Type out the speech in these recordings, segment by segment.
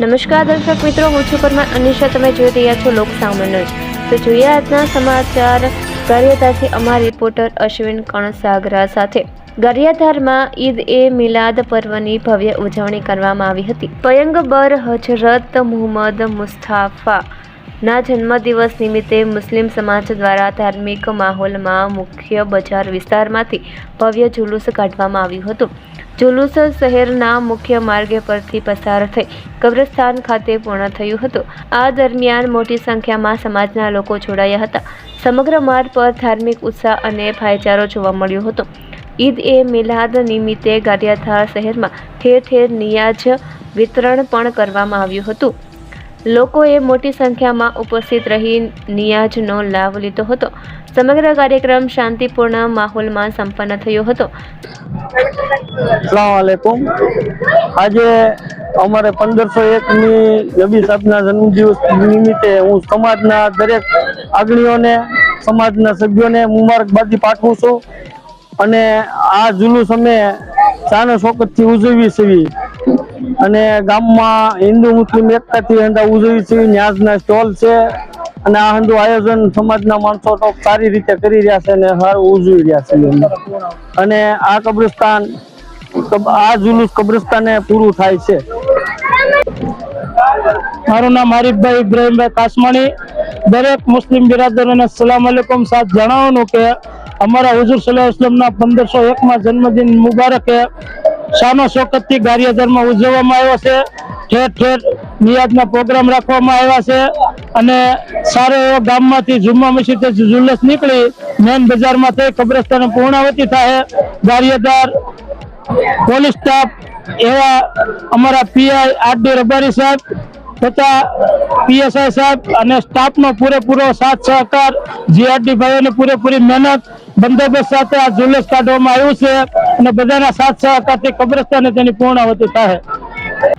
નમસ્કાર દર્શક મિત્રો, હું છું પરમાર અનિશા. તમે જોઈ રહ્યા છો લોક સામાન્ય. તો જોઈએ આજના સમાચાર ગારિયાધારથી અમારા રિપોર્ટર અશ્વિન કણસાગરા સાથે. ગારિયાધારમાં ઈદ એ મિલાદ પર્વની ભવ્ય ઉજવણી કરવામાં આવી હતી. પયગંબર હજરત મુહમ્મદ મુસ્તફા ના જન્મદિવસ નિમિત્તે મુસ્લિમ સમાજ દ્વારા ધાર્મિક માહોલમાં મુખ્ય બજાર વિસ્તારમાંથી ભવ્ય જુલુસ કાઢવામાં આવ્યું હતું. જુલુસ શહેરના મુખ્ય માર્ગે પરથી પસાર થઈ કબ્રસ્તાન ખાતે પૂર્ણ થયું હતું. આ દરમિયાન મોટી સંખ્યામાં સમાજના લોકો જોડાયા હતા. સમગ્ર માર્ગ પર ધાર્મિક ઉત્સાહ અને ભાઈચારો જોવા મળ્યો હતો. ઈદ એ મિલાદ નિમિત્તે ગારિયાધાર શહેરમાં ઠેર ઠેર નિયાજ વિતરણ પણ કરવામાં આવ્યું હતું. લોકોએ મોટી સંખ્યામાં ઉપસ્થિત રહી નિયાજનો લાભ લીધો હતો. સમગ્ર કાર્યક્રમ શાંતિપૂર્ણ માહોલમાં સંપન્ન થયો હતો. अस्सलामुअलैकुम। આજે અમારે 1501ની નબી સાહેબના જન્મદિવસ નિમિત્તે હું સમાજના દરેક આગળીઓને, સમાજના સભ્યોને મુબારકબાદી પાઠવું છું. અને આ જુલુસ અમે શાન શોકતથી ઉજવી છે અને ગામમાં હિન્દુ મુસ્લિમ એકતાથી ઉજવી છે. ન્યાજના સ્ટોલ છે અને આ હંધુ આયોજન સમાજના માણસો તો સારી રીતે કરી રહ્યા છે અને સારું ઉજવી રહ્યા છે. અને આ કબ્રસ્તાન, આ જુલુસ કબ્રસ્તાને પૂરું થાય છે. મારું નામ આરીફભાઈ ઇબ્રાહીમભાઈ કાસમાણી. દરેક મુસ્લિમ બિરાદરોને અસ્સલામ અલૈકુમ. સાથ જણાવવાનું કે અમારા હુઝુર સલ્લલ્લાહુ અલૈહિ વસલ્લમના 1501માં જન્મદિન મુબારકે શાનો શોકતથી ગારિયાધારમાં ઉજવવામાં આવ્યો છે. ઠેર ઠેર નિયાદના પ્રોગ્રામ રાખવામાં આવ્યા છે અને સારો એવો ગામમાંથી જુમ્મા મસ્જિદે જુલુસ નીકળી મેન બજારમાં થઈ કબ્રસ્તાને પૂર્ણાવતી થાય. ગારિયાધાર પોલીસ સ્ટાફ, એવા અમારા પીઆઈ આરડી રબારી સાહેબ તથા પીએસઆઈ સાહેબ અને સ્ટાફનો પૂરેપૂરો સાથ સહકાર, જીઆરડી ભાઈઓની પૂરેપૂરી મહેનત, બંદોબસ્ત સાથે આ જુલુસ કાઢવામાં આવ્યું છે અને બધાના સાથ સહકારથી કબ્રસ્તાને તેની પૂર્ણાવતી થાય.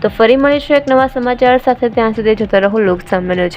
તો ફરી મળીશું એક નવા સમાચાર સાથે. ત્યાં સુધી જોતા રહો લોક સામાન્ય.